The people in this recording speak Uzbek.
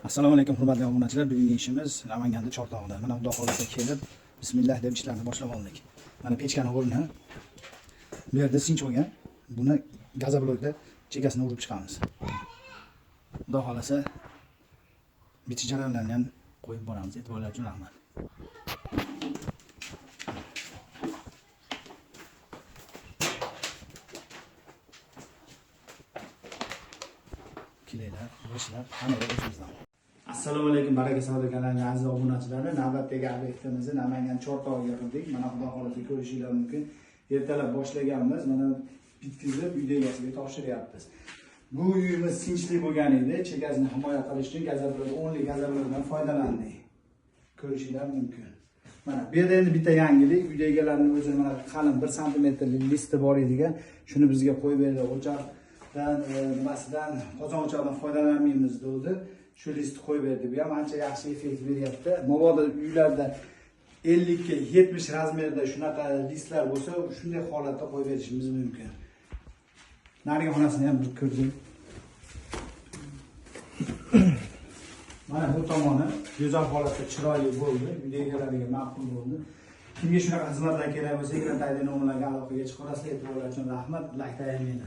Assalomu alaykum hurmatli obunachilar. Bugungi ishimiz Namanganda Chortoqda. Mana Xudo xolasa kelib, bismillah deb ishlarni boshlab oldik. Mana pechkani o'rni. Bu yerda sinch bo'lgan. Buni gazoblokda chegasini urib chiqamiz. Xudo xolasa bitish jarayonlarini ham qo'yib boramiz. E'tiborlar uchun rahmat. Kilaylar, boshlar, hamma o'zimizdan. Assalomu alaykum, baraka savdo kanalining aziz obunachilari. Navbatdagi obyektimizni Namangan Chortoqga qildik. Mana Xudo xolasa ko'rishinglar mumkin. Ertalab boshlaganmiz, mana bitkizib uyda egasiga topshiryapmiz. Bu uyimiz sinchli bo'lgan edi. Chegasini himoya qilish uchun gazoblok, onli gazoblokdan foydalandik. Ko'rishinglar mumkin. Mana bu yerda endi bitta yangilik, uyda egalarining o'zi mana qalin 1 santimetrlik listi bor edigan. Shuni bizga qo'yib berdi. O'choqdan, nimasidan, qozon o'choqdan foydalanmaymiz dedi. Shu listni qo'yib berdi. Bu ham ancha yaxshi effekt beryapti. Mabodo uylarda 50 ga 70 razmerda shunaqa listlar bo'lsa, shunday holatda qo'yib berishimiz mumkin. Narigi xonasini ham bir ko'rdim. Mana bu tomoni go'zal holatda chiroyli bo'ldi. Uyda egalariga ma'qul bo'ldi. Kimga shunaqa xizmatlar kerak bo'lsa, ekran tagidagi nomerlarga aloqaga chiqarasizlar. E'tiborlar uchun rahmat. Like tayyorlayman.